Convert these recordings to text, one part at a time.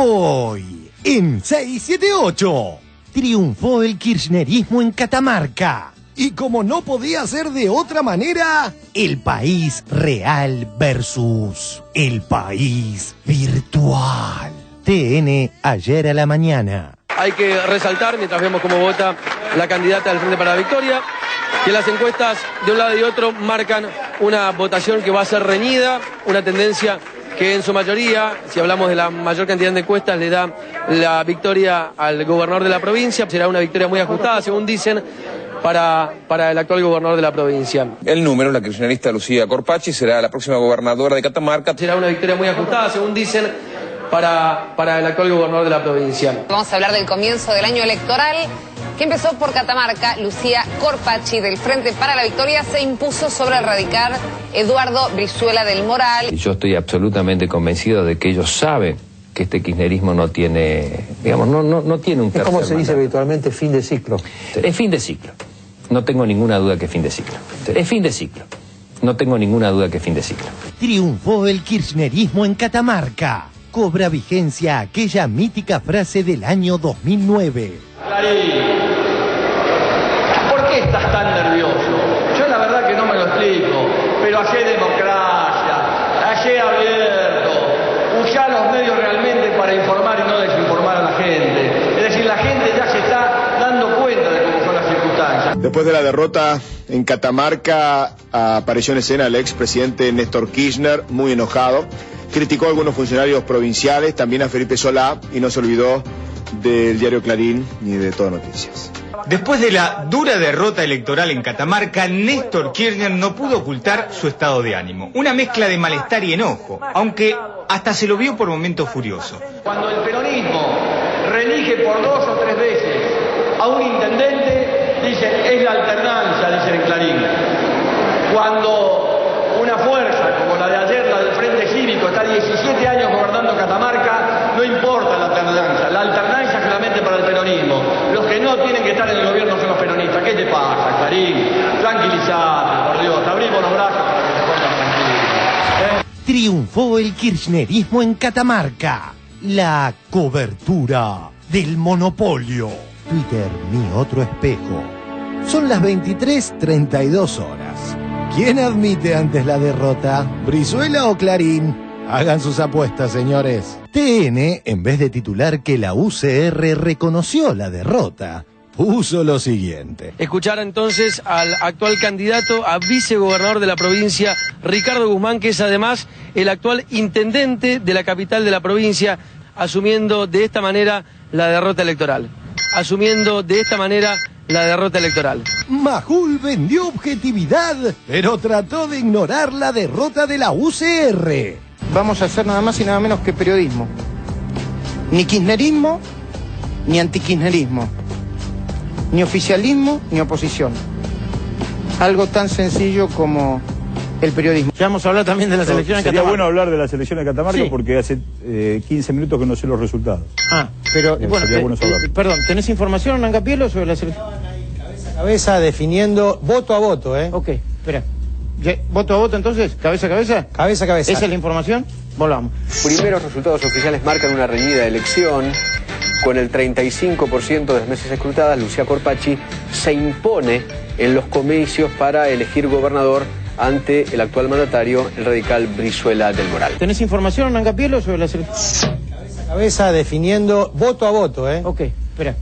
Hoy, en 678, triunfó el kirchnerismo en Catamarca. Y como no podía ser de otra manera, el país real versus el país virtual. TN, ayer a la mañana. Hay que resaltar, mientras vemos cómo vota la candidata del Frente para la Victoria, que las encuestas de un lado y otro marcan una votación que va a ser reñida, una tendencia que en su mayoría, si hablamos de la mayor cantidad de encuestas, le da la victoria al gobernador de la provincia. Será una victoria muy ajustada, según dicen, para el actual gobernador de la provincia. El número, la kirchnerista Lucía Corpacci, será la próxima gobernadora de Catamarca. Será una victoria muy ajustada, según dicen, para el actual gobernador de la provincia. Vamos a hablar del comienzo del año electoral, que empezó por Catamarca. Lucía Corpacci, del Frente para la Victoria, se impuso sobre el radical Eduardo Brizuela del Moral. Yo estoy absolutamente convencido de que ellos saben que este kirchnerismo no tiene, digamos, no tiene un tercer ¿Cómo se dice mandato. habitualmente? Fin de ciclo. Es fin de ciclo. No tengo ninguna duda que es fin de ciclo. Es fin de ciclo. No tengo ninguna duda que es fin de ciclo. Triunfó el kirchnerismo en Catamarca. Cobra vigencia aquella mítica frase del año 2009. Clarín, ¿por qué estás tan nervioso? Yo la verdad que no me lo explico, pero hacé democracia, hacé abierto, usá los medios realmente para informar y no desinformar a la gente. Es decir, la gente ya se está dando cuenta de cómo son las circunstancias. Después de la derrota en Catamarca, apareció en escena el expresidente Néstor Kirchner, muy enojado. Criticó a algunos funcionarios provinciales, también a Felipe Solá, y no se olvidó del diario Clarín ni de Todo Noticias. Después de la dura derrota electoral en Catamarca, Néstor Kirchner no pudo ocultar su estado de ánimo. Una mezcla de malestar y enojo, aunque hasta se lo vio por momentos furioso. Cuando el peronismo reelige por 2 o 3 veces a un intendente, dicen, es la alternancia, dicen en Clarín. Cuando una fuerza como la de ayer, la del Frente Cívico, está 17 años gobernando Catamarca, no importa la alternancia. La alternancia es solamente para el peronismo. Los que no tienen que estar en el gobierno son los peronistas. ¿Qué te pasa, Clarín? Tranquilizate, por Dios, te abrimos los brazos para que te pongas tranquilo. Triunfó el kirchnerismo en Catamarca. La cobertura del monopolio. Twitter, mi otro espejo. Son las 23:32 horas. ¿Quién admite antes la derrota? ¿Brizuela o Clarín? Hagan sus apuestas, señores. TN, en vez de titular que la UCR reconoció la derrota, puso lo siguiente. Escuchar entonces al actual candidato a vicegobernador de la provincia, Ricardo Guzmán, que es además el actual intendente de la capital de la provincia, asumiendo de esta manera la derrota electoral. Asumiendo de esta manera la derrota electoral. Majul vendió objetividad, pero trató de ignorar la derrota de la UCR. Vamos a hacer nada más y nada menos que periodismo. Ni kirchnerismo, ni antikirchnerismo. Ni oficialismo, ni oposición. Algo tan sencillo como el periodismo. Ya vamos a hablar también de las elecciones en Catamarca. Sería bueno hablar de las elecciones de Catamarca, sí, porque hace 15 minutos que no sé los resultados. Pero bueno, perdón, ¿tenés información, Angapielo, sobre las elecciones? Cabeza a cabeza, definiendo voto a voto, ¿eh? Ok, espera. ¿Voto a voto entonces? ¿Cabeza a cabeza? Cabeza a cabeza. ¿Esa es la información? Volvamos. Primeros resultados oficiales marcan una reñida elección. Con el 35% de las mesas escrutadas, Lucía Corpacci se impone en los comicios para elegir gobernador ante el actual mandatario, el radical Brizuela del Moral. ¿Tenés información, Angapielo, sobre las elecciones? Cabeza a cabeza, definiendo voto a voto, ¿eh? Ok, espera.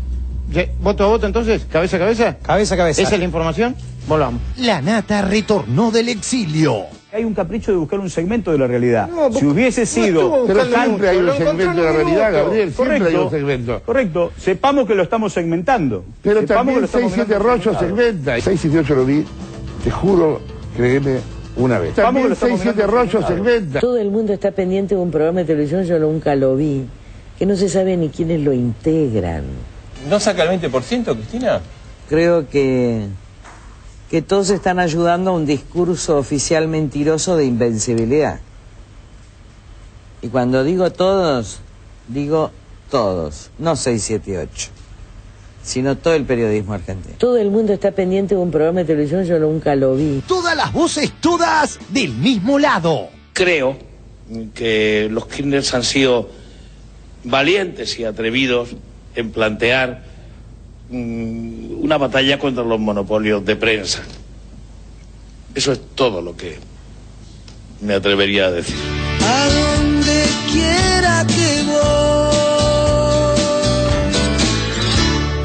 ¿Voto a voto entonces? ¿Cabeza a cabeza? Cabeza a cabeza. ¿Esa es la información? Volvamos. La nata retornó del exilio. Hay un capricho de buscar un segmento de la realidad. No, si hubiese sido... Pero siempre hay un segmento de la realidad, Gabriel. Siempre hay un segmento. Correcto. Sepamos que lo estamos segmentando. Pero Sepamos también que lo estamos 6-7 Rollo segmenta. 6-7-8 lo vi, te juro, créeme, una vez. También 6-7 Rollo segmenta. Todo el mundo está pendiente de un programa de televisión, yo nunca lo vi, que no se sabe ni quiénes lo integran. ¿No saca el 20%, Cristina? Creo que todos están ayudando a un discurso oficial mentiroso de invencibilidad. Y cuando digo todos, no 6, 7, 8, sino todo el periodismo argentino. Todo el mundo está pendiente de un programa de televisión, yo nunca lo vi. Todas las voces, todas del mismo lado. Creo que los Kirchners han sido valientes y atrevidos en plantear una batalla contra los monopolios de prensa. Eso es todo lo que me atrevería a decir. A donde quiera que voy,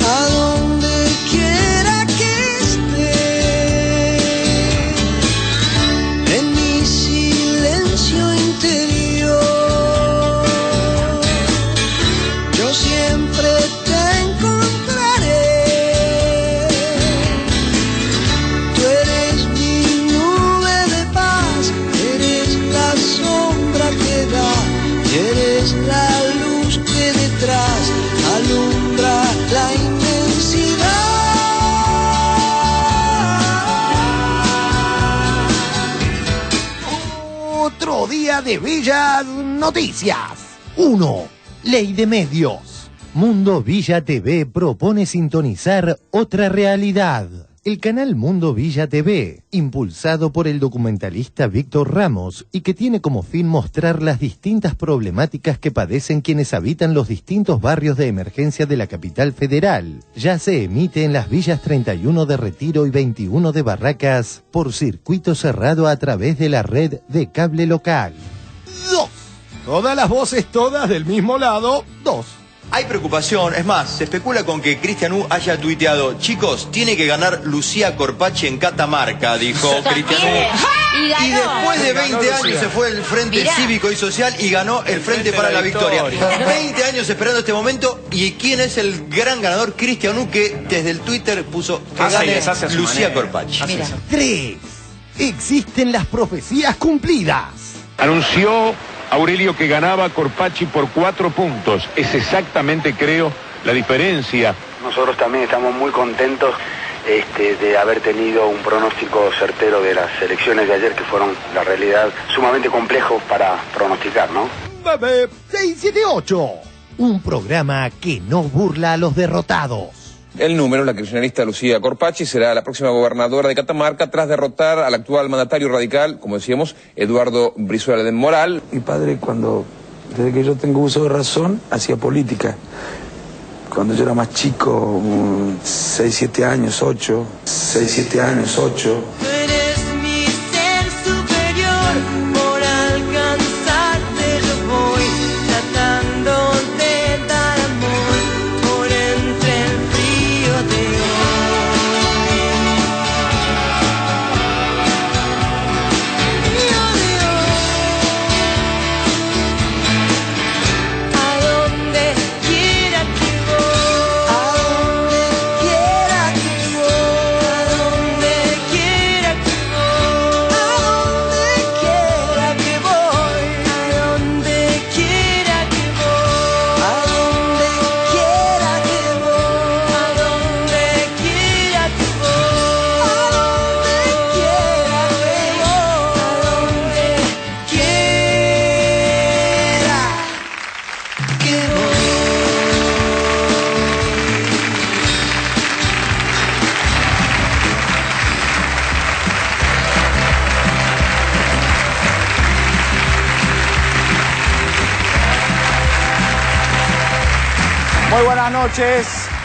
a donde quiera que esté, en mi silencio interior, yo siempre te encontraré. Tú eres mi nube de paz, eres la sombra que da y eres la luz que detrás alumbra la inmensidad. Otro día de bellas noticias. 1. Ley de medios. Mundo Villa TV propone sintonizar otra realidad. El canal Mundo Villa TV, impulsado por el documentalista Víctor Ramos y que tiene como fin mostrar las distintas problemáticas que padecen quienes habitan los distintos barrios de emergencia de la capital federal, ya se emite en las villas 31 de Retiro y 21 de Barracas por circuito cerrado a través de la red de cable local. 2. Todas las voces, todas del mismo lado. 2. Hay preocupación, es más, se especula con que Cristian U haya tuiteado: chicos, tiene que ganar Lucía Corpacci en Catamarca, dijo Cristian U. Y después de 20 años se fue el Frente Cívico y Social y ganó el Frente para la Victoria. 20 años esperando este momento. ¿Y quién es el gran ganador? Cristian U, que desde el Twitter puso que gane Lucía Corpacci. 3. Existen las profecías cumplidas. Anunció Aurelio que ganaba Corpacci por 4 puntos. Es exactamente, creo, la diferencia. Nosotros también estamos muy contentos de haber tenido un pronóstico certero de las elecciones de ayer, que fueron, la realidad, sumamente complejos para pronosticar, ¿no? 678. Un programa que no burla a los derrotados. El número, la kirchnerista Lucía Corpacci, será la próxima gobernadora de Catamarca tras derrotar al actual mandatario radical, como decíamos, Eduardo Brizuela del Moral. Mi padre, desde que yo tengo uso de razón, hacía política. Cuando yo era más chico, 6, 7 años, 8. Tú eres mi ser superior, por alcanzarte yo voy, tratando de dar amor por entre el frío de hoy. A donde quiera que voy, a donde quiera que voy, a donde quiera que voy, a donde quiera que voy, a donde quiera que voy, a donde quiera que voy, a donde quiera que voy, a donde quiera que voy.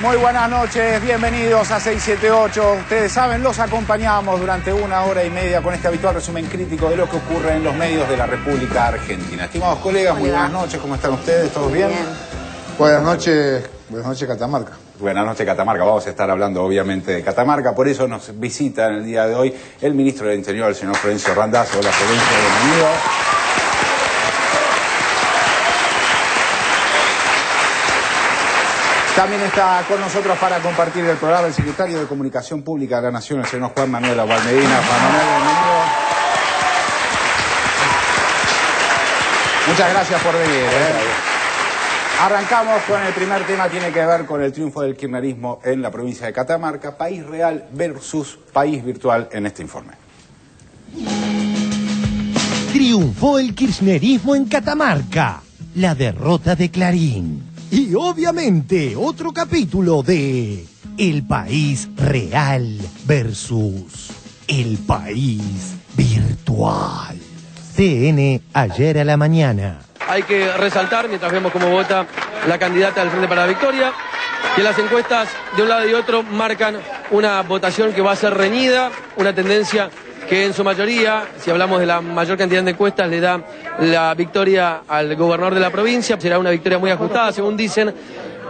Muy buenas noches, bienvenidos a 678. Ustedes saben, los acompañamos durante 1 hora y media con este habitual resumen crítico de lo que ocurre en los medios de la República Argentina. Estimados colegas, muy buenas noches, ¿cómo están ustedes? ¿Todos bien? Buenas noches Catamarca. Buenas noches, Catamarca. Vamos a estar hablando obviamente de Catamarca, por eso nos visita en el día de hoy el ministro del Interior, el señor Florencio Randazzo. Hola, Florencio, bienvenido. También está con nosotros para compartir el programa el secretario de Comunicación Pública de la Nación, el señor Juan Manuel Agualmedina. Juan Manuel, bienvenido. Muchas gracias por venir. Arrancamos con el primer tema, tiene que ver con el triunfo del kirchnerismo en la provincia de Catamarca, país real versus país virtual en este informe. Triunfó el kirchnerismo en Catamarca. La derrota de Clarín. Y obviamente otro capítulo de El país real versus el país virtual. TN ayer a la mañana. hay que resaltar, mientras vemos cómo vota la candidata del Frente para la Victoria, que las encuestas de un lado y otro marcan una votación que va a ser reñida, una tendencia que en su mayoría, si hablamos de la mayor cantidad de encuestas, le da la victoria al gobernador de la provincia. Será una victoria muy ajustada, según dicen,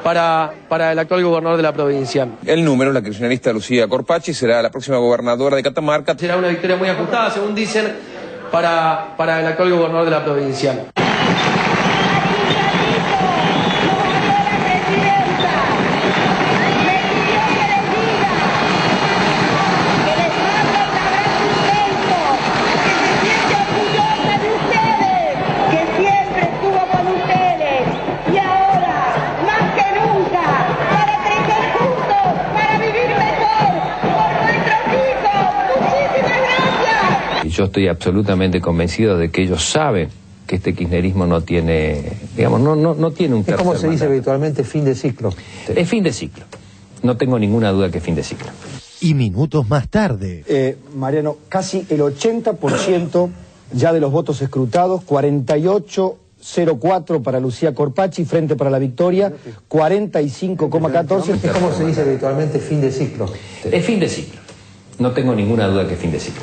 para el actual gobernador de la provincia. El número, la kirchnerista Lucía Corpacci será la próxima gobernadora de Catamarca. Será una victoria muy ajustada, según dicen, para el actual gobernador de la provincia. Yo estoy absolutamente convencido de que ellos saben que este kirchnerismo no tiene, digamos, no tiene un tercer Es como se dice mandato. habitualmente, fin de ciclo. Es fin de ciclo. No tengo ninguna duda que es fin de ciclo. Y minutos más tarde. Mariano, casi el 80% ya de los votos escrutados, 48,04 para Lucía Corpacci, Frente para la Victoria, 45,14. Es como se dice habitualmente, fin de ciclo. Es fin de ciclo. No tengo ninguna duda que es fin de ciclo.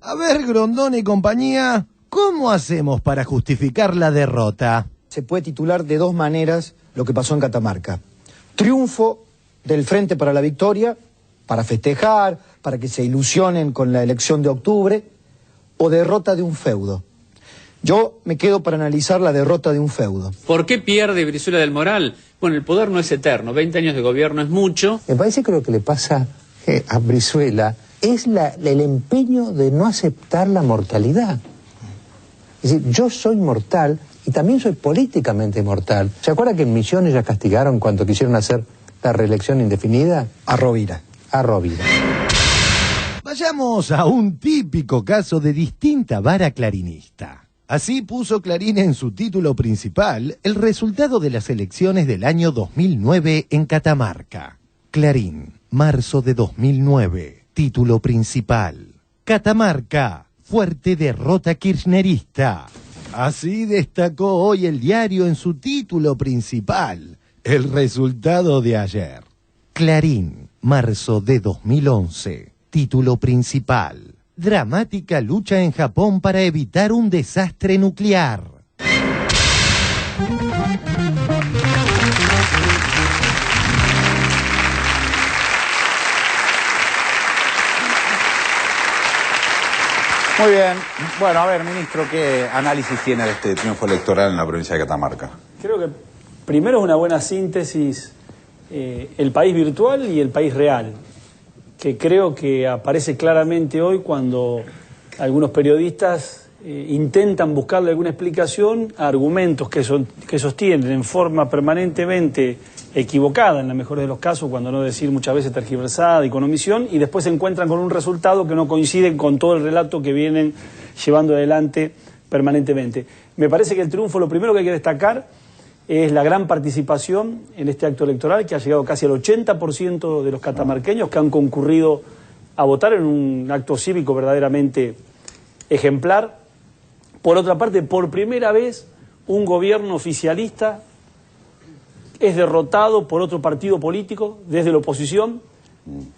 A ver, Grondona y compañía, ¿cómo hacemos para justificar la derrota? Se puede titular de dos maneras lo que pasó en Catamarca. Triunfo del Frente para la Victoria, para festejar, para que se ilusionen con la elección de octubre, o derrota de un feudo. Yo me quedo para analizar la derrota de un feudo. ¿Por qué pierde Brizuela del Moral? Bueno, el poder no es eterno, 20 años de gobierno es mucho. Me parece que lo que le pasa a Brizuela es el empeño de no aceptar la mortalidad. Es decir, yo soy mortal y también soy políticamente mortal. ¿Se acuerda que en Misiones ya castigaron cuando quisieron hacer la reelección indefinida? A Rovira. A Rovira. Vayamos a un típico caso de distinta vara clarinista. Así puso Clarín en su título principal el resultado de las elecciones del año 2009 en Catamarca. Clarín, marzo de 2009. Título principal. Catamarca, fuerte derrota kirchnerista. Así destacó hoy el diario en su título principal, el resultado de ayer. Clarín, marzo de 2011. Título principal. Dramática lucha en Japón para evitar un desastre nuclear. Muy bien. Bueno, a ver, ministro, ¿qué análisis tiene de este triunfo electoral en la provincia de Catamarca? Creo que primero es una buena síntesis el país virtual y el país real, que creo que aparece claramente hoy cuando algunos periodistas intentan buscarle alguna explicación a argumentos que sostienen en forma permanentemente equivocada, en la mejor de los casos, cuando no decir muchas veces tergiversada y con omisión, y después se encuentran con un resultado que no coincide con todo el relato que vienen llevando adelante permanentemente. Me parece que el triunfo, lo primero que hay que destacar es la gran participación en este acto electoral, que ha llegado casi al 80% de los catamarqueños que han concurrido a votar en un acto cívico verdaderamente ejemplar. Por otra parte, por primera vez, un gobierno oficialista es derrotado por otro partido político desde la oposición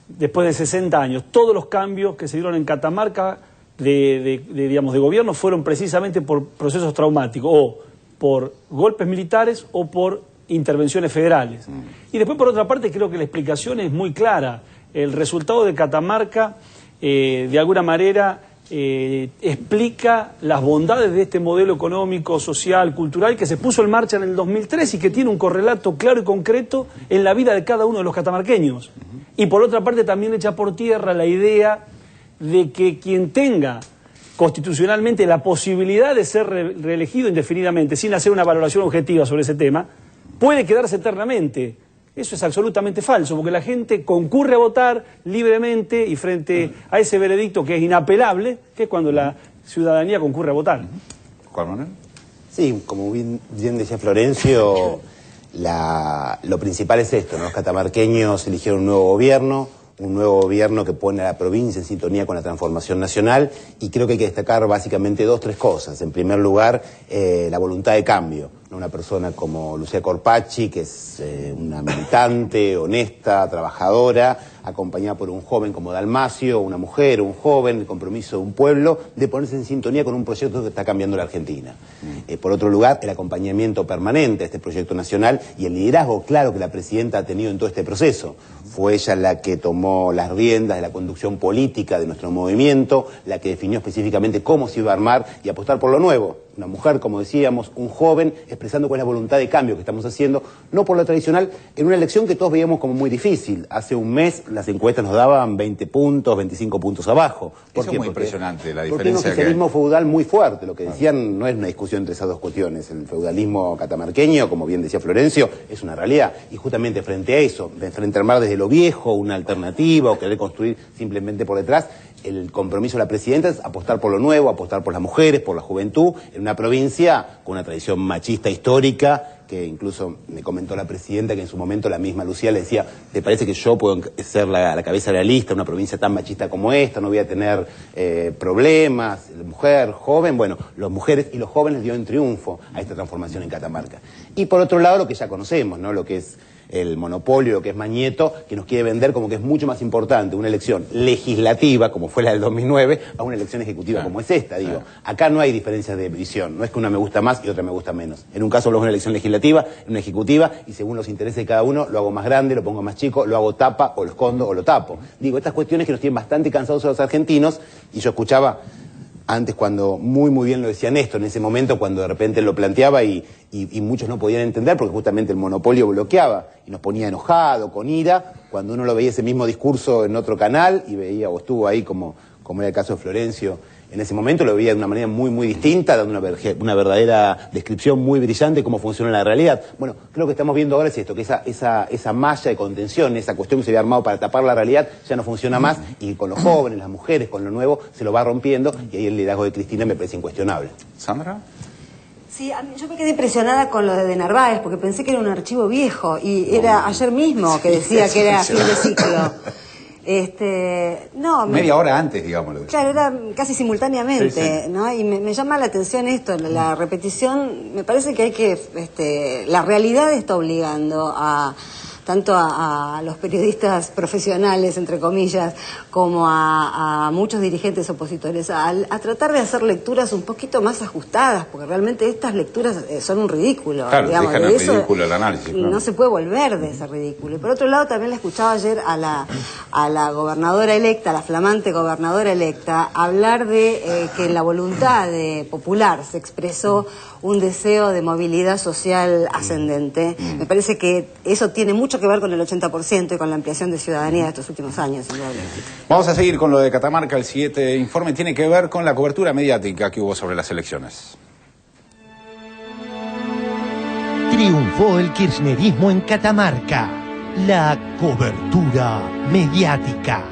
después de 60 años. Todos los cambios que se dieron en Catamarca de gobierno fueron precisamente por procesos traumáticos, o por golpes militares o por intervenciones federales. Y después, por otra parte, creo que la explicación es muy clara. El resultado de Catamarca, de alguna manera, explica las bondades de este modelo económico, social, cultural que se puso en marcha en el 2003 y que tiene un correlato claro y concreto en la vida de cada uno de los catamarqueños. Y por otra parte también echa por tierra la idea de que quien tenga constitucionalmente la posibilidad de ser reelegido indefinidamente sin hacer una valoración objetiva sobre ese tema, puede quedarse eternamente. Eso es absolutamente falso, porque la gente concurre a votar libremente y frente a ese veredicto que es inapelable, que es cuando la ciudadanía concurre a votar. ¿Cuál, Manuel? Sí, como bien decía Florencio, lo principal es esto, ¿no? Los catamarqueños eligieron un nuevo gobierno un nuevo gobierno que pone a la provincia en sintonía con la transformación nacional, y creo que hay que destacar básicamente dos, tres cosas. En primer lugar, la voluntad de cambio. Una persona como Lucía Corpacci, que es una militante, honesta, trabajadora, acompañada por un joven como Dalmacio, una mujer, un joven, el compromiso de un pueblo, de ponerse en sintonía con un proyecto que está cambiando la Argentina. Por otro lugar, el acompañamiento permanente a este proyecto nacional y el liderazgo claro que la presidenta ha tenido en todo este proceso. Fue ella la que tomó las riendas de la conducción política de nuestro movimiento, la que definió específicamente cómo se iba a armar y apostar por lo nuevo. Una mujer, como decíamos, un joven, expresando cuál es la voluntad de cambio que estamos haciendo, no por lo tradicional, en una elección que todos veíamos como muy difícil. Hace un mes las encuestas nos daban 20 puntos, 25 puntos abajo. Eso es muy impresionante, la Porque diferencia. un oficialismo feudal muy fuerte. Lo que decían no es una discusión entre esas dos cuestiones. El feudalismo catamarqueño, como bien decía Florencio, es una realidad. Y justamente frente a eso, frente al mar desde lo viejo, una alternativa o querer construir simplemente por detrás, el compromiso de la presidenta es apostar por lo nuevo, apostar por las mujeres, por la juventud, en una provincia con una tradición machista histórica, que incluso me comentó la presidenta que en su momento la misma Lucía le decía, ¿te parece que yo puedo ser la cabeza de la lista, una provincia tan machista como esta, no voy a tener problemas? Mujer, joven, bueno, las mujeres y los jóvenes dio en triunfo a esta transformación en Catamarca. Y por otro lado, lo que ya conocemos, ¿no? Lo que es el monopolio, lo que es Mañeto, que nos quiere vender como que es mucho más importante una elección legislativa, como fue la del 2009, a una elección ejecutiva como es esta, digo. Acá no hay diferencias de visión, no es que una me gusta más y otra me gusta menos. En un caso hablamos de una elección legislativa, en una ejecutiva, y según los intereses de cada uno, lo hago más grande, lo pongo más chico, lo hago tapa, o lo escondo, o lo tapo. Digo, estas cuestiones que nos tienen bastante cansados a los argentinos, y yo escuchaba antes cuando muy bien lo decía Néstor, en ese momento cuando de repente lo planteaba y muchos no podían entender porque justamente el monopolio bloqueaba y nos ponía enojado, con ira, cuando uno lo veía ese mismo discurso en otro canal y veía o estuvo ahí como era el caso de Florencio. En ese momento lo veía de una manera muy distinta, dando una verdadera descripción muy brillante de cómo funciona la realidad. Bueno, creo que estamos viendo ahora es esto, que esa malla de contención, esa cuestión que se había armado para tapar la realidad, ya no funciona más, y con los jóvenes, las mujeres, con lo nuevo, se lo va rompiendo, y ahí el liderazgo de Cristina me parece incuestionable. ¿Sandra? Sí, yo me quedé impresionada con lo de Narváez, porque pensé que era un archivo viejo, y era ayer mismo que decía que era fin de ciclo. Media hora antes, digámoslo. Claro, era casi simultáneamente, Sí. ¿no? Y me llama la atención esto, la repetición. Me parece que hay que, la realidad está obligando tanto a los periodistas profesionales, entre comillas, como a muchos dirigentes opositores, a tratar de hacer lecturas un poquito más ajustadas, porque realmente estas lecturas son un ridículo. Claro, digamos, dejan de el eso ridículo el análisis. Claro. no se puede volver de ese ridículo. Y por otro lado, también la escuchaba ayer a la gobernadora electa, la flamante gobernadora electa, hablar de que en la voluntad popular se expresó un deseo de movilidad social ascendente. Me parece que eso tiene mucho que ver con el 80% y con la ampliación de ciudadanía de estos últimos años. Vamos a seguir con lo de Catamarca. El siguiente informe tiene que ver con la cobertura mediática que hubo sobre las elecciones. Triunfó el kirchnerismo en Catamarca. La cobertura mediática.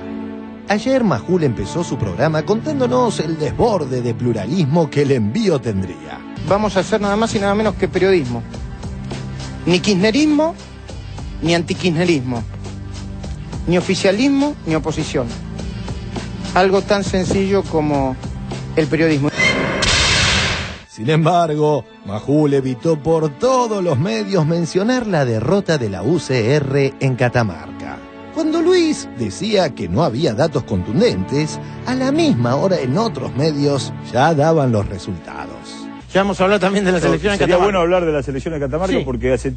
Ayer Majul empezó su programa contándonos el desborde de pluralismo que el envío tendría. Vamos a hacer nada más y nada menos que periodismo. Ni kirchnerismo, ni antikirchnerismo. Ni oficialismo, ni oposición. Algo tan sencillo como el periodismo. Sin embargo, Majul evitó por todos los medios mencionar la derrota de la UCR en Catamarca. Cuando Luis decía que no había datos contundentes, a la misma hora en otros medios ya daban los resultados. Ya vamos a hablar también de la selección en Sería Catamarca. bueno hablar de la selección de Catamarca Sí. porque hace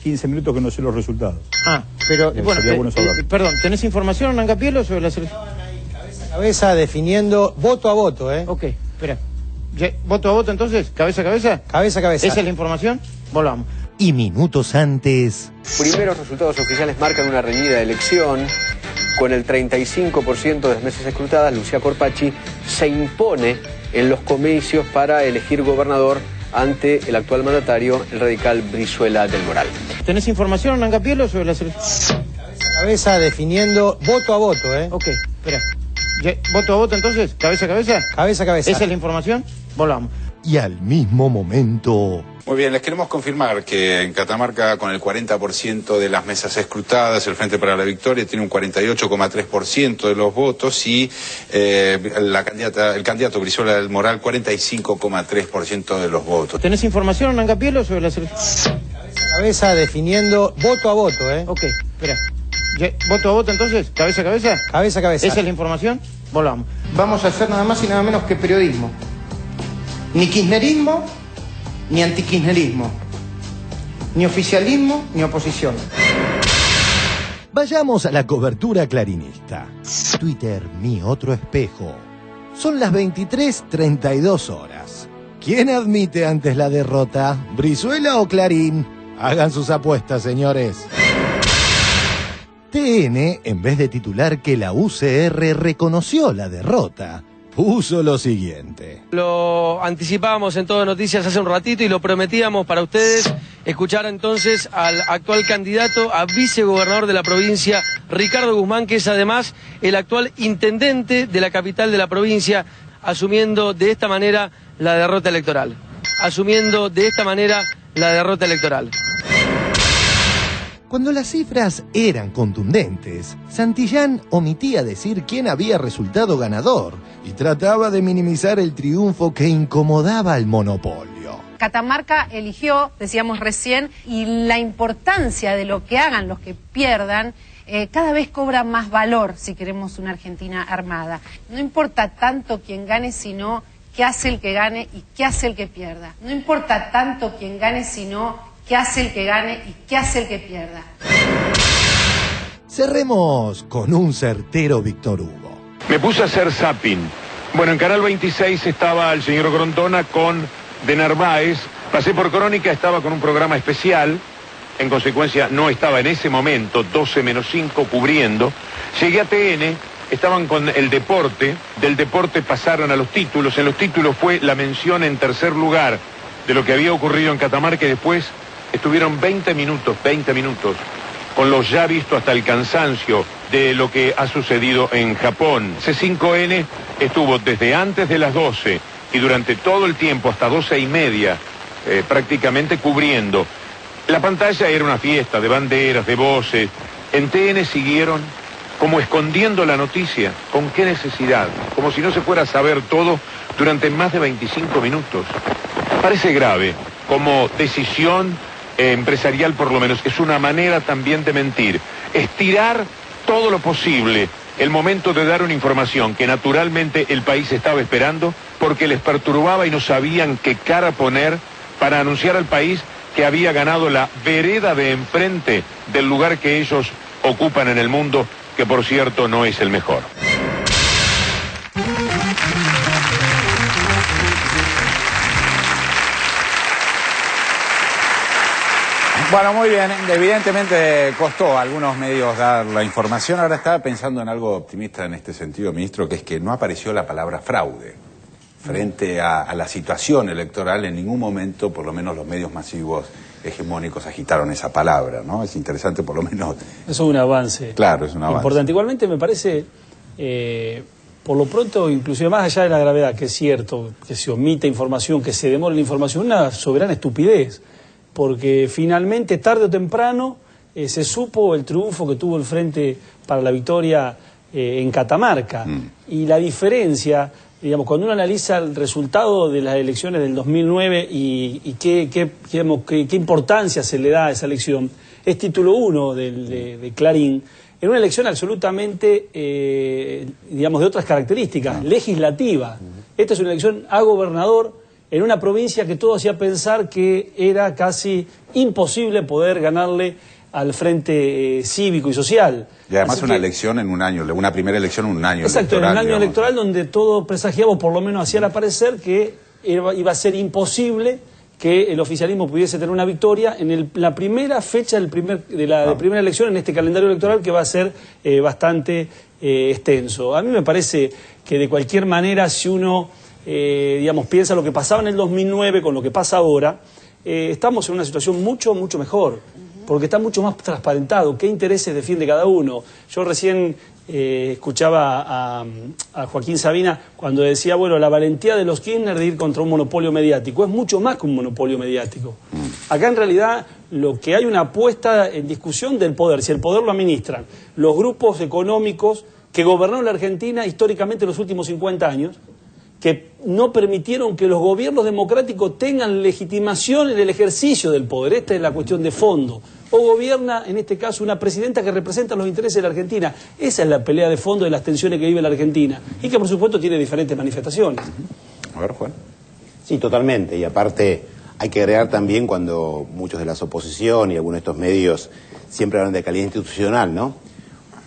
15 minutos que no sé los resultados. Pero Sería bueno, bueno saberlo. perdón, ¿tenés información, Nancapielo, sobre la selección? Cabeza definiendo voto a voto, ¿eh? Ok, espera. ¿Voto a voto entonces? ¿Cabeza a cabeza? Cabeza a cabeza. ¿Esa es la información? Volvamos. Y minutos antes... Primeros resultados oficiales marcan una reñida elección. Con el 35% de las mesas escrutadas, Lucía Corpacci se impone en los comicios para elegir gobernador ante el actual mandatario, el radical Brizuela del Moral. ¿Tenés información, Nancapielo, sobre la selección? Cabeza definiendo voto a voto, ¿eh? Ok, espera. ¿Voto a voto entonces? ¿Cabeza a cabeza? Cabeza a cabeza. ¿Esa es la información? Volvamos. y al mismo momento... Muy bien, les queremos confirmar que en Catamarca, con el 40% de las mesas escrutadas, el Frente para la Victoria tiene un 48,3% de los votos y el candidato Brizuela del Moral 45,3% de los votos. ¿Tenés información, Angapielo, sobre la selección? Cabeza definiendo voto a voto, ¿eh? Ok, espera. ¿Voto a voto entonces? ¿Cabeza a cabeza? Cabeza a cabeza. ¿Esa es la información? Volvamos. Vamos a hacer nada más y nada menos que periodismo. Ni kirchnerismo, ni antikirchnerismo. Ni oficialismo, ni oposición. Vayamos a la cobertura clarinista. Twitter, mi otro espejo. Son las 23:32 horas. ¿Quién admite antes la derrota? ¿Brizuela o Clarín? Hagan sus apuestas, señores. TN, en vez de titular que la UCR reconoció la derrota, puso lo siguiente. Lo anticipábamos en Todo Noticias hace un ratito y lo prometíamos para ustedes escuchar entonces al actual candidato a vicegobernador de la provincia, Ricardo Guzmán, que es además el actual intendente de la capital de la provincia, asumiendo de esta manera la derrota electoral. Asumiendo de esta manera la derrota electoral. Cuando las cifras eran contundentes, Santillán omitía decir quién había resultado ganador y trataba de minimizar el triunfo que incomodaba al monopolio. Catamarca eligió, decíamos recién, y la importancia de lo que hagan los que pierdan cada vez cobra más valor si queremos una Argentina armada. No importa tanto quién gane, sino qué hace el que gane y qué hace el que pierda. No importa tanto quién gane, sino qué hace el que gane y qué hace el que pierda. Cerremos con un certero Víctor Hugo. Me puse a hacer zapping. Bueno, en Canal 26 estaba el señor Grondona con De Narváez. Pasé por Crónica, estaba con un programa especial. En consecuencia, no estaba en ese momento, 12-5, cubriendo. Llegué a TN, estaban con el deporte. Del deporte pasaron a los títulos. En los títulos fue la mención en tercer lugar de lo que había ocurrido en Catamarca y después estuvieron 20 minutos, con los ya visto hasta el cansancio de lo que ha sucedido en Japón. C5N estuvo desde antes de las 12 y durante todo el tiempo, hasta 12:30, prácticamente cubriendo. La pantalla era una fiesta de banderas, de voces. En TN siguieron como escondiendo la noticia. ¿Con qué necesidad? Como si no se fuera a saber todo durante más de 25 minutos. Parece grave, como decisión empresarial por lo menos. Es una manera también de mentir. Estirar todo lo posible el momento de dar una información que naturalmente el país estaba esperando porque les perturbaba y no sabían qué cara poner para anunciar al país que había ganado la vereda de enfrente del lugar que ellos ocupan en el mundo, que por cierto no es el mejor. Bueno, muy bien. Evidentemente costó a algunos medios dar la información. Ahora estaba pensando en algo optimista en este sentido, ministro, que es que no apareció la palabra fraude frente a la situación electoral. En ningún momento, por lo menos los medios masivos hegemónicos agitaron esa palabra, ¿no? Es interesante, por lo menos. Eso es un avance. Claro, es un avance. Importante. Igualmente me parece, por lo pronto, inclusive más allá de la gravedad, que es cierto, que se omite información, que se demore la información, una soberana estupidez. Porque finalmente, tarde o temprano, se supo el triunfo que tuvo el Frente para la Victoria en Catamarca. Y la diferencia, digamos, cuando uno analiza el resultado de las elecciones del 2009 y qué importancia se le da a esa elección, es título 1 de Clarín, en una elección absolutamente, digamos, de otras características, legislativa. Esta es una elección a gobernador, en una provincia que todo hacía pensar que era casi imposible poder ganarle al Frente Cívico y Social. Y además una elección en un año, una primera elección en un año exacto, electoral. En un año digamos, electoral donde todo presagiaba, o por lo menos hacía parecer que iba a ser imposible que el oficialismo pudiese tener una victoria en la primera fecha de primera elección en este calendario electoral, que va a ser bastante extenso. A mí me parece que de cualquier manera, si uno digamos, piensa lo que pasaba en el 2009 con lo que pasa ahora, estamos en una situación mucho mejor, porque está mucho más transparentado, qué intereses defiende cada uno. Yo recién escuchaba a Joaquín Sabina cuando decía, bueno, la valentía de los Kirchner de ir contra un monopolio mediático. Es mucho más que un monopolio mediático. Acá en realidad lo que hay una apuesta en discusión del poder, si el poder lo administran los grupos económicos que gobernaron la Argentina históricamente en los últimos 50 años, que no permitieron que los gobiernos democráticos tengan legitimación en el ejercicio del poder. Esta es la cuestión de fondo. O gobierna, en este caso, una presidenta que representa los intereses de la Argentina. Esa es la pelea de fondo de las tensiones que vive la Argentina y que, por supuesto, tiene diferentes manifestaciones. A ver, Juan. Sí, totalmente. Y aparte, hay que agregar también cuando muchos de las oposición y algunos de estos medios siempre hablan de calidad institucional, ¿no?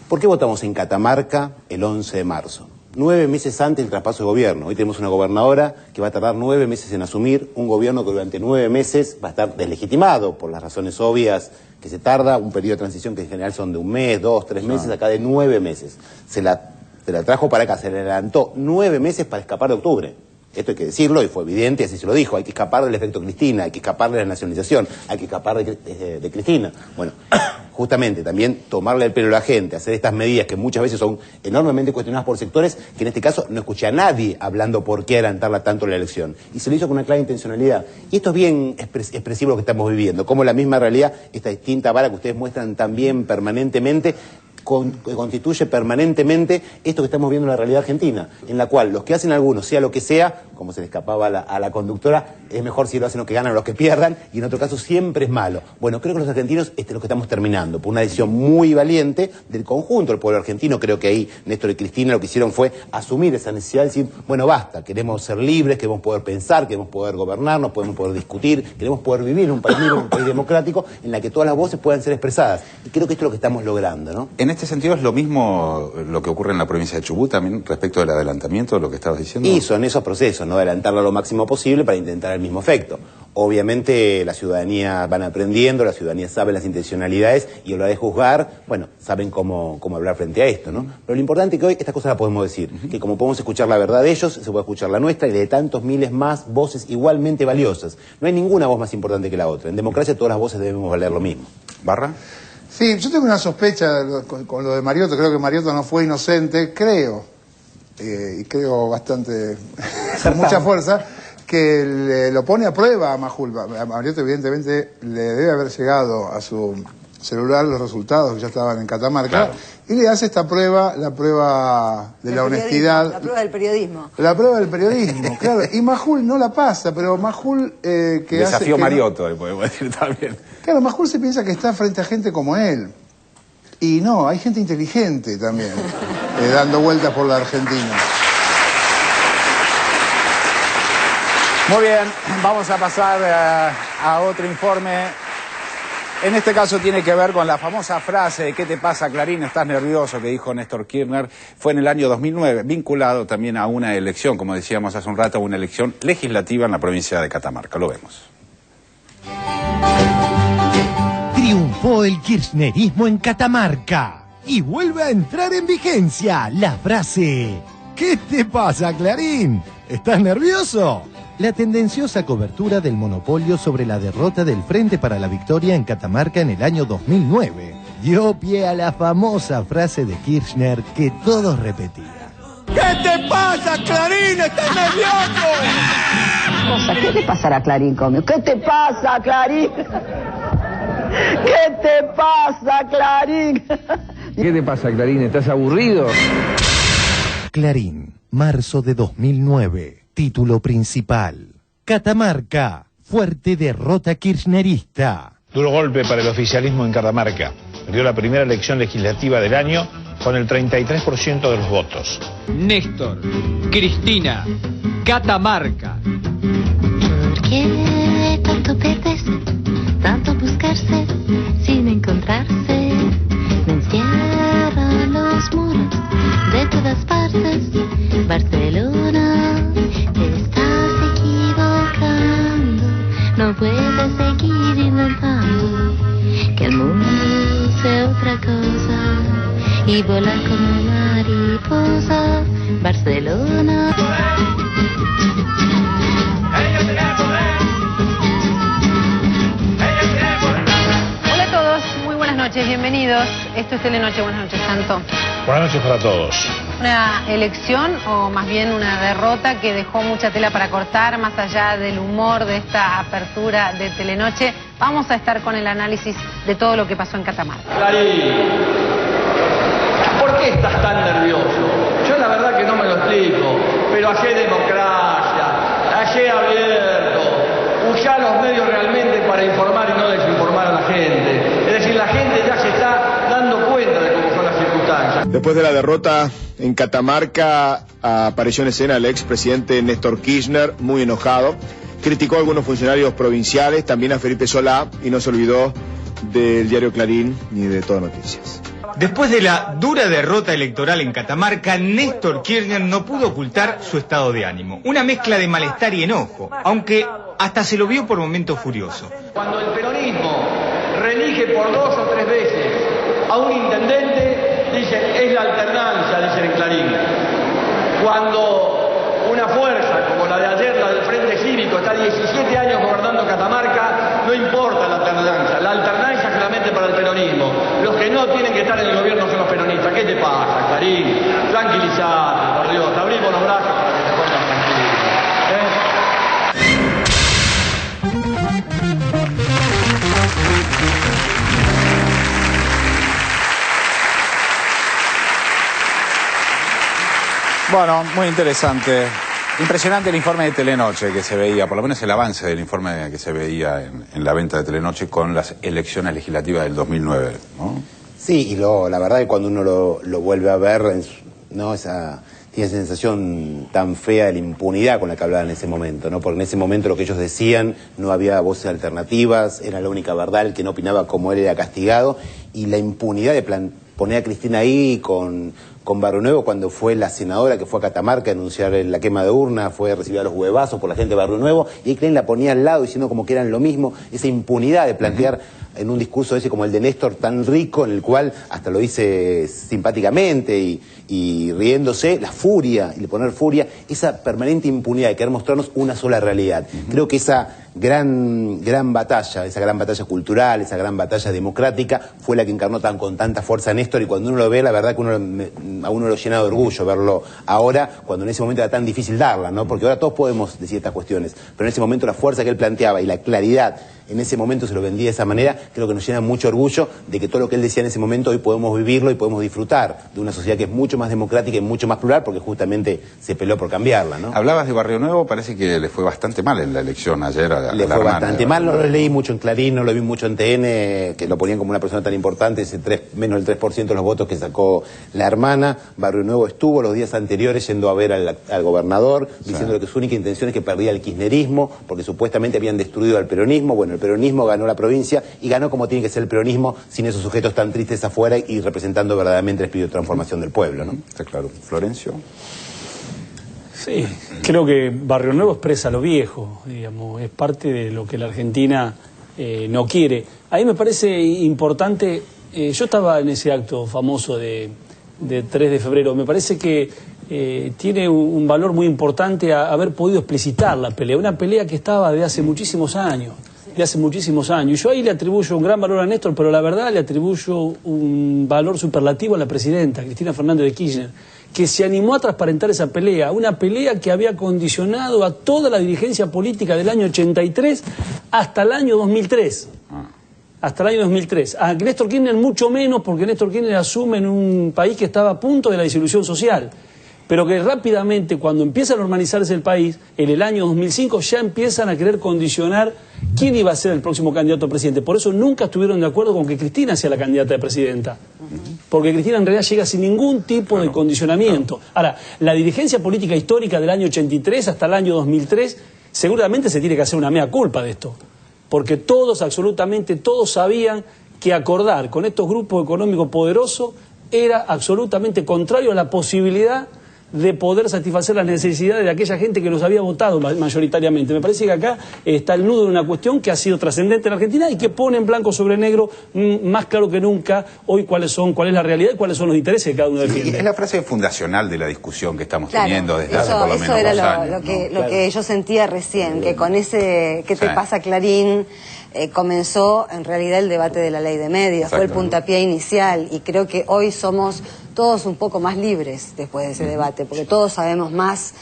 ¿Por qué votamos en Catamarca el 11 de marzo? 9 meses antes del traspaso de gobierno. Hoy tenemos una gobernadora que va a tardar 9 meses en asumir, un gobierno que durante 9 meses va a estar deslegitimado por las razones obvias que se tarda, un periodo de transición que en general son de 1 mes, 2, 3 meses, acá de 9 meses. Se la trajo para acá, se le adelantó 9 meses para escapar de octubre. Esto hay que decirlo y fue evidente, así se lo dijo, hay que escapar del efecto Cristina, hay que escapar de la nacionalización, hay que escapar de Cristina. Bueno, justamente también tomarle el pelo a la gente, hacer estas medidas que muchas veces son enormemente cuestionadas por sectores, que en este caso no escuché a nadie hablando por qué adelantarla tanto la elección. Y se lo hizo con una clara intencionalidad. Y esto es bien expresivo lo que estamos viviendo, como la misma realidad, esta distinta vara que ustedes muestran también permanentemente, constituye permanentemente esto que estamos viendo en la realidad argentina, en la cual los que hacen algunos, sea lo que sea, como se le escapaba a la conductora, es mejor si lo hacen los que ganan o los que pierdan, y en otro caso siempre es malo. Bueno, creo que los argentinos es lo que estamos terminando, por una decisión muy valiente del conjunto del pueblo argentino. Creo que ahí Néstor y Cristina lo que hicieron fue asumir esa necesidad de decir, bueno, basta, queremos ser libres, queremos poder pensar, queremos poder gobernarnos, podemos poder discutir, queremos poder vivir en un país libre, en un país democrático, en la que todas las voces puedan ser expresadas. Y creo que esto es lo que estamos logrando, ¿no? En este sentido es lo mismo lo que ocurre en la provincia de Chubut también respecto del adelantamiento de lo que estabas diciendo. Y son esos procesos, ¿no? De adelantarlo lo máximo posible para intentar el mismo efecto. Obviamente la ciudadanía van aprendiendo, la ciudadanía sabe las intencionalidades y a la hora de juzgar, bueno, saben cómo hablar frente a esto, ¿no? Pero lo importante es que hoy estas cosas las podemos decir, que como podemos escuchar la verdad de ellos, se puede escuchar la nuestra y de tantos miles más voces igualmente valiosas. No hay ninguna voz más importante que la otra. En democracia todas las voces debemos valer lo mismo. ¿Barra? Sí, yo tengo una sospecha con lo de Mariotto. Creo que Mariotto no fue inocente, creo, y creo bastante, con mucha fuerza, que lo pone a prueba a Majul. A Mariotto evidentemente le debe haber llegado a su celular los resultados que ya estaban en Catamarca, claro, y le hace esta prueba, la prueba de la honestidad. La prueba del periodismo. La prueba del periodismo, claro. Y Majul no la pasa, pero Majul que desafío hace Mariotto, le podemos decir también. Claro, Majul se piensa que está frente a gente como él. Y no, hay gente inteligente también, dando vueltas por la Argentina. Muy bien, vamos a pasar a otro informe. En este caso tiene que ver con la famosa frase de ¿qué te pasa, Clarín? ¿Estás nervioso?, que dijo Néstor Kirchner. Fue en el año 2009, vinculado también a una elección, como decíamos hace un rato, una elección legislativa en la provincia de Catamarca. Lo vemos. Triunfó el kirchnerismo en Catamarca y vuelve a entrar en vigencia la frase ¿qué te pasa, Clarín? ¿Estás nervioso? La tendenciosa cobertura del monopolio sobre la derrota del Frente para la Victoria en Catamarca en el año 2009 dio pie a la famosa frase de Kirchner que todos repetían. ¿Qué te pasa, Clarín? ¿Estás nervioso? ¿Qué te pasará, Clarín, conmigo? ¿Qué te pasa, Clarín? ¿Qué te pasa, Clarín? ¿Qué te pasa, Clarín? ¿Estás aburrido? Clarín, marzo de 2009. Título principal. Catamarca, fuerte derrota kirchnerista. Duro golpe para el oficialismo en Catamarca. Perdió la primera elección legislativa del año con el 33% de los votos. Néstor, Cristina, Catamarca. ¿Por qué tanto perderse, tanto buscarse sin encontrarse? Me encierran los muros de todas partes. Barcelona, te estás equivocando. No puedes seguir inventando que el mundo sea otra cosa y volar como mariposa. Barcelona. Hola a todos, noches, bienvenidos. Esto es Telenoche. Buenas noches, Santo. Buenas noches para todos. Una elección, o más bien una derrota, que dejó mucha tela para cortar, más allá del humor de esta apertura de Telenoche. Vamos a estar con el análisis de todo lo que pasó en Catamarca. Clarín, ¿por qué estás tan nervioso? Yo la verdad que no me lo explico, pero hallé democracia, hallé abierto, usá los medios realmente para informar y no desinformar a la gente. Es decir, la gente ya se está dando cuenta de cómo son las circunstancias. Después de la derrota en Catamarca, apareció en escena el expresidente Néstor Kirchner, muy enojado. Criticó a algunos funcionarios provinciales, también a Felipe Solá, y no se olvidó del diario Clarín ni de Todo Noticias. Después de la dura derrota electoral en Catamarca, Néstor Kirchner no pudo ocultar su estado de ánimo. Una mezcla de malestar y enojo, aunque hasta se lo vio por momentos furioso. Cuando el peronismo reelige por 2 o 3 veces a un intendente, dicen, es la alternancia, dicen en Clarín. Cuando una fuerza como la de ayer, la del Frente Cívico, está 17 años gobernando Catamarca, no importa la alternancia es solamente para el peronismo. Los que no tienen que estar en el gobierno son los peronistas. ¿Qué te pasa, Clarín? Tranquilizate, por Dios, te abrimos los brazos para que te pongas tranquilo. Bueno, muy interesante. Impresionante el informe de Telenoche que se veía, por lo menos el avance del informe que se veía en la venta de Telenoche con las elecciones legislativas del 2009, ¿no? Sí, y la verdad que cuando uno lo vuelve a ver, ¿no? Tiene esa sensación tan fea de la impunidad con la que hablaban en ese momento, ¿no? Porque en ese momento lo que ellos decían, no había voces alternativas, era la única verdad, el que no opinaba como él era castigado, y la impunidad de poner a Cristina ahí con Barrio Nuevo cuando fue la senadora que fue a Catamarca a anunciar la quema de urna, fue recibida a los huevazos por la gente de Barrio Nuevo, y ahí Klein la ponía al lado diciendo como que eran lo mismo, esa impunidad de plantear en un discurso ese como el de Néstor tan rico, en el cual hasta lo dice simpáticamente y riéndose, la furia, y le poner furia, esa permanente impunidad de querer mostrarnos una sola realidad. Creo que esa gran batalla, esa gran batalla cultural, esa gran batalla democrática, fue la que encarnó con tanta fuerza Néstor, y cuando uno lo ve, la verdad que a uno lo llena de orgullo verlo ahora, cuando en ese momento era tan difícil darla, ¿no? Porque ahora todos podemos decir estas cuestiones, pero en ese momento la fuerza que él planteaba y la claridad, en ese momento se lo vendía de esa manera, creo que nos llena mucho orgullo de que todo lo que él decía en ese momento hoy podemos vivirlo y podemos disfrutar de una sociedad que es mucho más democrática y mucho más plural, porque justamente se peleó por cambiarla, ¿no? Hablabas de Barrio Nuevo, parece que le fue bastante mal en la elección ayer a Le fue bastante mal, no lo leí mucho en Clarín, no lo vi mucho en TN, que lo ponían como una persona tan importante, menos del 3% de los votos que sacó la hermana. Barrio Nuevo estuvo los días anteriores yendo a ver al gobernador, diciendo que su única intención es que perdía el kirchnerismo, porque supuestamente habían destruido al peronismo. Bueno, el peronismo ganó la provincia y ganó como tiene que ser el peronismo, sin esos sujetos tan tristes afuera y representando verdaderamente el espíritu de transformación del pueblo, ¿no? Está claro. Florencio. Sí, creo que Barrio Nuevo expresa lo viejo, digamos, es parte de lo que la Argentina no quiere. A mí me parece importante, yo estaba en ese acto famoso de 3 de febrero, me parece que tiene un valor muy importante haber podido explicitar la pelea, una pelea que estaba de hace muchísimos años. Y yo ahí le atribuyo un gran valor a Néstor, pero la verdad le atribuyo un valor superlativo a la presidenta, Cristina Fernández de Kirchner, que se animó a transparentar esa pelea, una pelea que había condicionado a toda la dirigencia política del año 83 hasta el año 2003. Hasta el año 2003. A Néstor Kirchner mucho menos, porque Néstor Kirchner asume en un país que estaba a punto de la disolución social, pero que rápidamente, cuando empieza a normalizarse el país, en el año 2005 ya empiezan a querer condicionar quién iba a ser el próximo candidato a presidente. Por eso nunca estuvieron de acuerdo con que Cristina sea la candidata de presidenta, porque Cristina en realidad llega sin ningún tipo de condicionamiento. Ahora, la dirigencia política histórica del año 83 hasta el año 2003, seguramente se tiene que hacer una mea culpa de esto, porque todos, absolutamente todos, sabían que acordar con estos grupos económicos poderosos era absolutamente contrario a la posibilidad de poder satisfacer las necesidades de aquella gente que nos había votado mayoritariamente. Me parece que acá está el nudo de una cuestión que ha sido trascendente en la Argentina y que pone en blanco sobre negro, más claro que nunca, hoy cuál es la realidad y cuáles son los intereses que cada uno defiende. Es la frase fundacional de la discusión que estamos teniendo desde hace por lo menos 2 años. Lo que yo sentía recién, que con ese ¿qué te pasa, Clarín? comenzó en realidad el debate de la ley de medios, fue el puntapié inicial, y creo que hoy somos todos un poco más libres después de ese debate, porque todos sabemos más,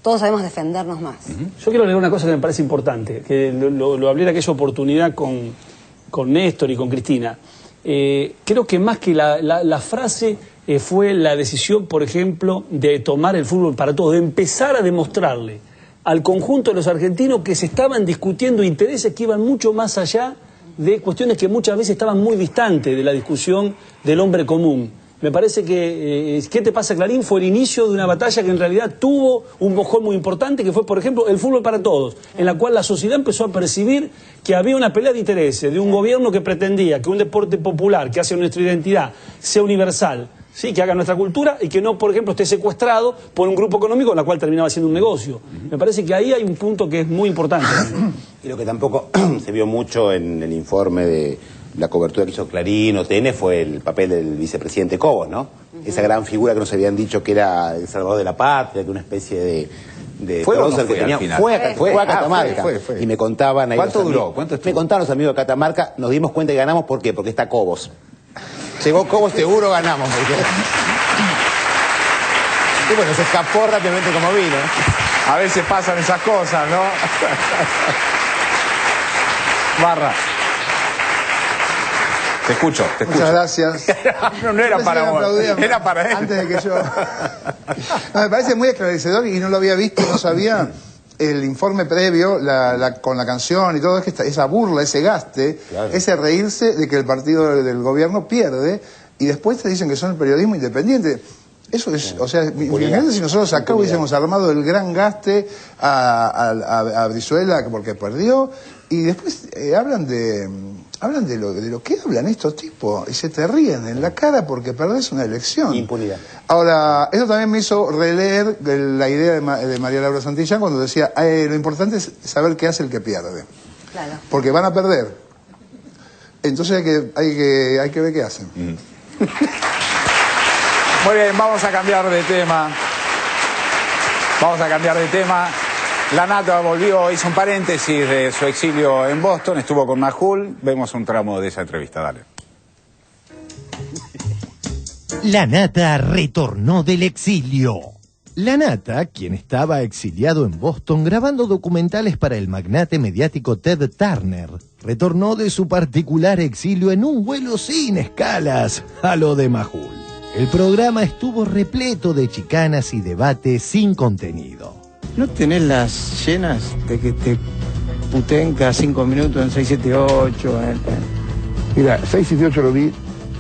todos sabemos defendernos más. Yo quiero leer una cosa que me parece importante, que lo hablé en aquella oportunidad con Néstor y con Cristina. Creo que más que la frase fue la decisión, por ejemplo, de tomar el fútbol para todos, de empezar a demostrarle al conjunto de los argentinos que se estaban discutiendo intereses que iban mucho más allá de cuestiones que muchas veces estaban muy distantes de la discusión del hombre común. Me parece que ¿Qué te pasa, Clarín? Fue el inicio de una batalla que en realidad tuvo un mojón muy importante, que fue, por ejemplo, el fútbol para todos, en la cual la sociedad empezó a percibir que había una pelea de intereses de un gobierno que pretendía que un deporte popular, que hace nuestra identidad, sea universal, ¿sí? Que haga nuestra cultura y que no, por ejemplo, esté secuestrado por un grupo económico en la cual terminaba siendo un negocio. Me parece que ahí hay un punto que es muy importante. Y lo que tampoco se vio mucho en el informe de la cobertura que hizo Clarín o TN fue el papel del vicepresidente Cobos, ¿no? Esa gran figura que nos habían dicho que era el salvador de la patria, que una especie de ¿Fue o no que fue tenía, al final? fue a Catamarca. Fue. Y me contaban ahí ¿Cuánto los duró? amigos- ¿Cuánto estuvo? Me contaban los amigos de Catamarca, nos dimos cuenta y ganamos, ¿por qué? Porque está Cobos. Llegó Cobos, seguro ganamos. Porque... Y bueno, se escapó rápidamente como vino. A veces pasan esas cosas, ¿no? Barra. Te escucho. Muchas gracias. No era Pensé para que me vos, aplaudían era para él. Antes de que yo... No, me parece muy esclarecedor y no lo había visto, no sabía el informe previo con la canción y todo, es que esa burla, ese gaste, ese reírse de que el partido del gobierno pierde y después te dicen que son el periodismo independiente. Eso es, o sea, imagínate si nosotros acá hubiésemos armado el gran gaste a Brizuela porque perdió y después hablan de lo que hablan estos tipos y se te ríen en la cara porque perdés una elección. Impunidad. Ahora, eso también me hizo releer la idea de María Laura Santillán cuando decía, lo importante es saber qué hace el que pierde. Claro. Porque van a perder. Entonces hay que ver qué hacen. Muy bien, vamos a cambiar de tema. La Nata volvió, hizo un paréntesis de su exilio en Boston, estuvo con Majul. Vemos un tramo de esa entrevista, dale. La Nata retornó del exilio. La Nata, quien estaba exiliado en Boston grabando documentales para el magnate mediático Ted Turner, retornó de su particular exilio en un vuelo sin escalas a lo de Majul. El programa estuvo repleto de chicanas y debates sin contenido. ¿No tenés las llenas de que te puteen cada 5 minutos en 678? Mira, 678 lo vi,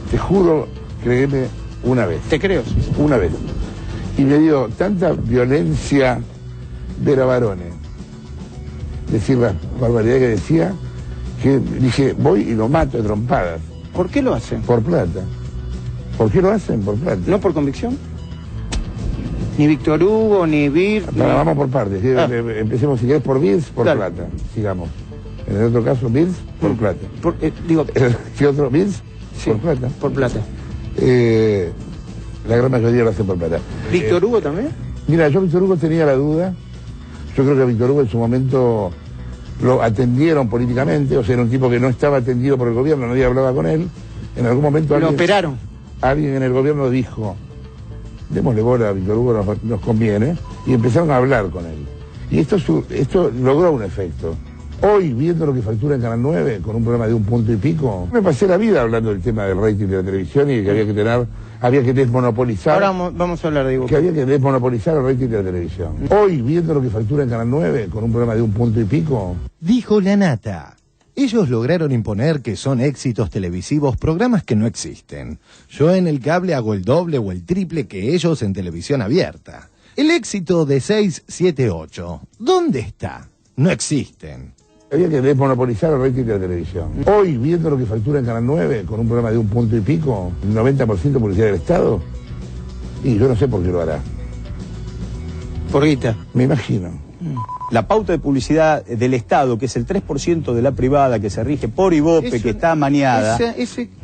te juro, créeme, una vez. Te creo. Una vez. Y me dio tanta violencia ver a varones decir la barbaridad que decía, que dije, voy y lo mato de trompadas. ¿Por qué lo hacen? Por plata. ¿Por qué lo hacen? Por plata. ¿No por convicción? Ni Víctor Hugo, ni Bir... Vamos por partes. Empecemos, si querés, por Bills, por plata. Sigamos. En el otro caso, Bills, por plata. ¿Qué otro? Bills, sí, por plata. Por plata. La gran mayoría lo hace por plata. ¿Víctor Hugo también? Mira, yo Víctor Hugo tenía la duda. Yo creo que a Víctor Hugo en su momento lo atendieron políticamente, o sea, era un tipo que no estaba atendido por el gobierno, nadie hablaba con él. En algún momento... ¿Lo operaron? Alguien en el gobierno dijo, démosle bola a Víctor Hugo, nos conviene, y empezaron a hablar con él. Y esto logró un efecto. Hoy, viendo lo que factura en Canal 9, con un programa de 1 punto y pico, me pasé la vida hablando del tema del rating de la televisión y que había que desmonopolizar... Ahora vamos a hablar de Ivo. Que había que desmonopolizar el rating de la televisión. Hoy, viendo lo que factura en Canal 9, con un programa de 1 punto y pico... Dijo la Nata. Ellos lograron imponer que son éxitos televisivos programas que no existen. Yo en el cable hago el doble o el triple que ellos en televisión abierta. El éxito de 678, ¿dónde está? No existen. Había que desmonopolizar el rating de la televisión. Hoy, viendo lo que factura en Canal 9, con un programa de 1 punto y pico, 90% publicidad del Estado, y yo no sé por qué lo hará. Por guita. Me imagino. La pauta de publicidad del Estado, que es el 3% de la privada, que se rige por IVOPE, que está maniada,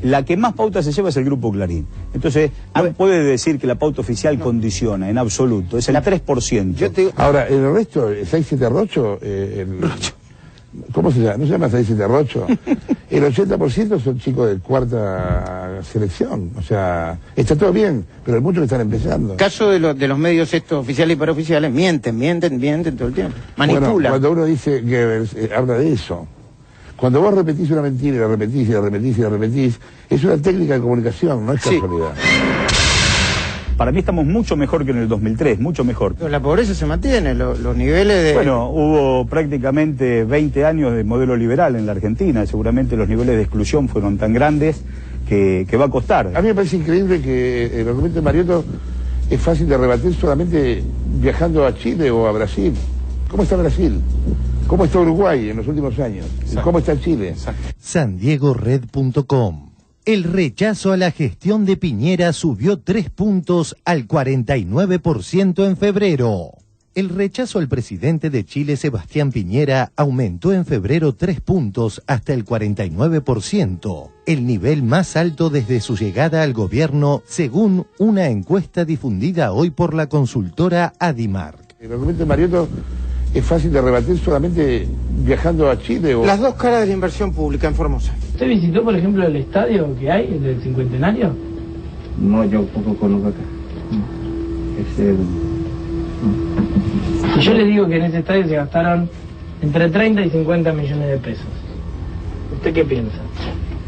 la que más pauta se lleva es el Grupo Clarín. Entonces, no puede decir que la pauta oficial condiciona, en absoluto, es el 3%. Ahora, el resto, el 678, ¿cómo se llama? ¿No se llama 6-7 Rocho? El 80% son chicos de cuarta selección. O sea, está todo bien, pero hay muchos que están empezando. Caso de los medios estos oficiales y paraoficiales, mienten todo el tiempo. Manipulan. Bueno, cuando uno dice Goebbels, habla de eso. Cuando vos repetís una mentira y la repetís y la repetís y la repetís, es una técnica de comunicación, no es casualidad. Para mí estamos mucho mejor que en el 2003, mucho mejor. Pero la pobreza se mantiene, los niveles de... Bueno, hubo prácticamente 20 años de modelo liberal en la Argentina, seguramente los niveles de exclusión fueron tan grandes que va a costar. A mí me parece increíble que el argumento de Mariotto es fácil de rebatir solamente viajando a Chile o a Brasil. ¿Cómo está Brasil? ¿Cómo está Uruguay en los últimos años? ¿Cómo está Chile? SanDiegoRed.com. El rechazo a la gestión de Piñera subió 3 puntos al 49% en febrero. El rechazo al presidente de Chile, Sebastián Piñera, aumentó en febrero 3 puntos hasta el 49%, el nivel más alto desde su llegada al gobierno, según una encuesta difundida hoy por la consultora Adimark. El argumento de Mariotto es fácil de rebatir solamente viajando a Chile o... Las dos caras de la inversión pública en Formosa. ¿Usted visitó, por ejemplo, el estadio que hay, el del Cincuentenario? No, yo poco conozco acá. Y yo le digo que en ese estadio se gastaron entre 30 y 50 millones de pesos. ¿Usted qué piensa?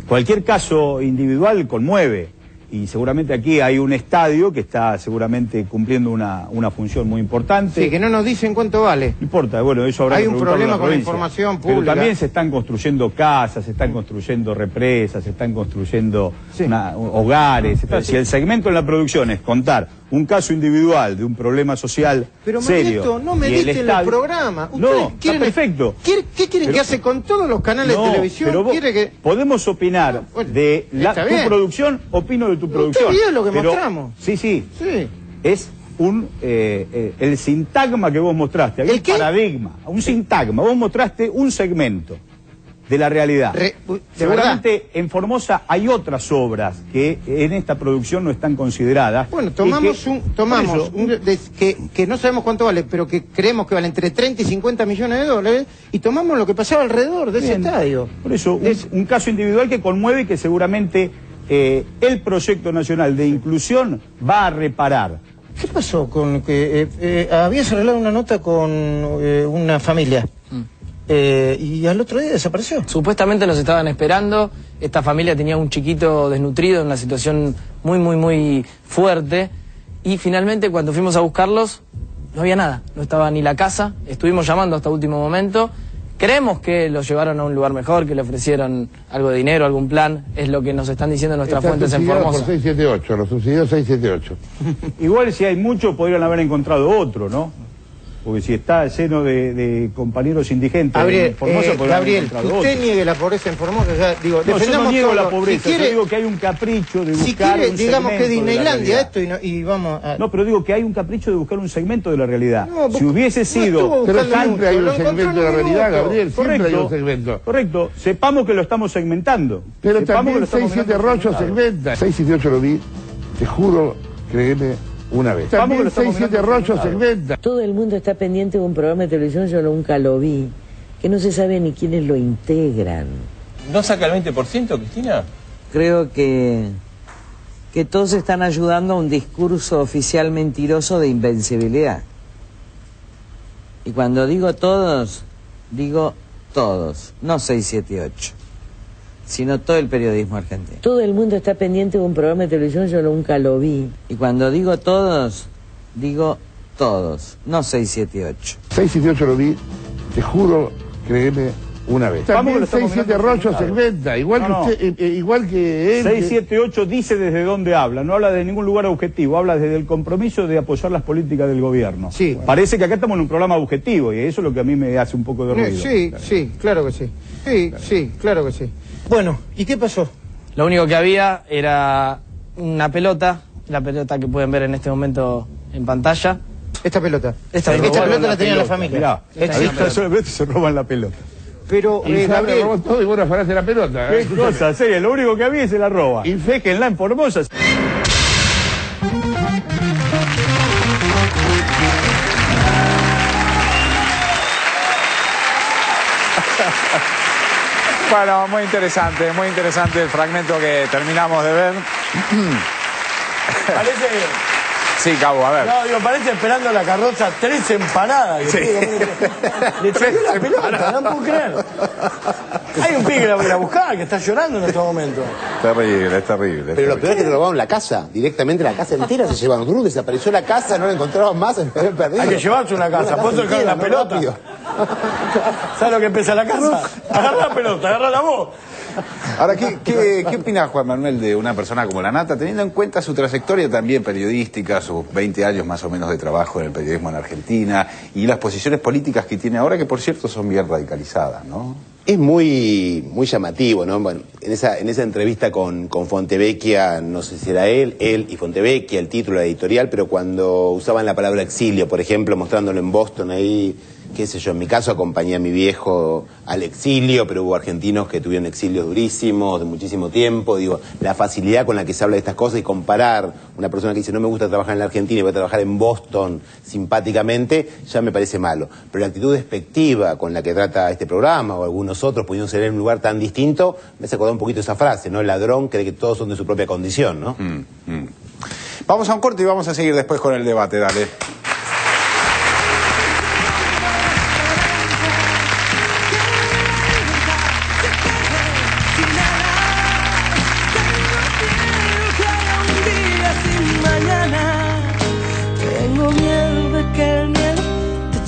Cualquier caso individual conmueve. Y seguramente aquí hay un estadio que está seguramente cumpliendo una función muy importante. Sí, que no nos dicen cuánto vale. No importa, bueno, eso habrá que preguntarlo a la problema con la provincia. información pública. Pero también se están construyendo casas, se están construyendo represas, se están construyendo hogares. Si el segmento en la producción es contar un caso individual de un problema social pero serio... Pero no me diste en el programa. No, está perfecto. ¿Qué quieren que hace con todos los canales de televisión? Pero podemos opinar de tu producción, opino de tu producción. Usted vio lo que mostramos. Sí. Es el sintagma que vos mostraste, hay un paradigma, un sintagma. Vos mostraste un segmento de la realidad. Seguramente en Formosa hay otras obras que en esta producción no están consideradas. Bueno, que no sabemos cuánto vale, pero que creemos que vale entre 30 y 50 millones de dólares, y tomamos lo que pasaba alrededor de ese estadio. Por eso, un caso individual que conmueve y que seguramente el proyecto nacional de inclusión va a reparar. ¿Qué pasó con que habías arreglado una nota con una familia? Y al otro día desapareció. Supuestamente nos estaban esperando. Esta familia tenía un chiquito desnutrido en una situación muy fuerte. Y finalmente cuando fuimos a buscarlos no había nada. No estaba ni la casa. Estuvimos llamando hasta último momento. Creemos que los llevaron a un lugar mejor, que le ofrecieron algo de dinero, algún plan. Es lo que nos están diciendo nuestras fuentes en Formosa. Por 678, los subsidios 678. Igual si hay muchos podrían haber encontrado otro, ¿no? Porque si está lleno de compañeros indigentes en Formosa, Gabriel, que usted niegue la pobreza en Formosa, yo no niego la pobreza, yo digo que hay un capricho de buscar un digamos que segmento Disneylandia esto y vamos a... No, pero digo que hay un capricho de buscar un segmento de la realidad. Si hubiese sido... Pero siempre hay un segmento de la realidad, Gabriel, siempre hay un segmento. Correcto, sepamos que lo estamos segmentando. Pero también 6-7 Rocho segmenta. 6-7-8 lo vi, te juro, créeme, una vez. También 6-7 Rocho segmenta. Todo el mundo está pendiente de un programa de televisión, yo nunca lo vi, que no se sabe ni quiénes lo integran. ¿No saca el 20%, Cristina? Creo que todos están ayudando a un discurso oficial mentiroso de invencibilidad. Y cuando digo todos, no 6, 7, 8. Sino todo el periodismo argentino. Todo el mundo está pendiente de un programa de televisión, yo nunca lo vi. Y cuando digo todos, no 6, 7, 8. 6-7-8 lo vi, te juro, créeme, una vez. También 6-7 Rocho segmenta, igual que él. 678 dice desde dónde habla, no habla de ningún lugar objetivo, habla desde el compromiso de apoyar las políticas del gobierno. Sí. Bueno. Parece que acá estamos en un programa objetivo y eso es lo que a mí me hace un poco de ruido. Sí, claro que sí. Sí, claro que sí. Bueno, ¿y qué pasó? Lo único que había era una pelota, la pelota que pueden ver en este momento en pantalla. Esta pelota la tenía la familia. Mirá, solamente se roban la pelota. Pero, Gabriel, robó todo y vos afanaste la pelota. Qué cosa, serio, lo único que había y se la roba. Inféjenla en Formosa. Bueno, muy interesante el fragmento que terminamos de ver. Parece... Sí, Cabo, a ver. No, digo, parece esperando la carroza 3 empanadas. Sí. Le choqué la pelota, no puedo creer. Hay un pibe que la voy a buscar, que está llorando en estos momentos. Terrible, es terrible. Pero lo peor es que le robaron la casa, directamente la casa entera se llevaron. Drew desapareció la casa, no la encontraban más, se habían perdido. Hay que llevarse una casa, por eso dejaron la pelota. ¿Sabes lo que pesa la casa? Agarra la pelota, agarra la voz. Ahora, ¿qué opina Juan Manuel de una persona como la Nata, teniendo en cuenta su trayectoria también periodística, sus 20 años más o menos de trabajo en el periodismo en Argentina y las posiciones políticas que tiene ahora, que por cierto son bien radicalizadas, ¿no? Es muy llamativo, ¿no? Bueno, en esa entrevista con Fontevecchia, no sé si era él y Fontevecchia, el título, la editorial, pero cuando usaban la palabra exilio, por ejemplo, mostrándolo en Boston ahí, qué sé yo, en mi caso acompañé a mi viejo al exilio, pero hubo argentinos que tuvieron exilios durísimos, de muchísimo tiempo, digo, la facilidad con la que se habla de estas cosas y comparar una persona que dice no me gusta trabajar en la Argentina y voy a trabajar en Boston simpáticamente, ya me parece malo. Pero la actitud despectiva con la que trata este programa o algunos otros, pudiendo ser en un lugar tan distinto, me hace acordar un poquito esa frase, ¿no? El ladrón cree que todos son de su propia condición, ¿no? Vamos a un corte y vamos a seguir después con el debate, dale.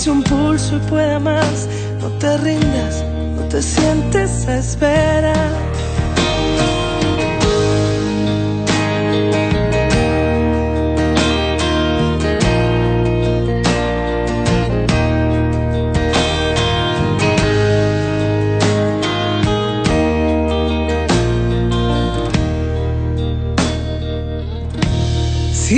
Un pulso y pueda más, no te rindas, no te sientes a esperar.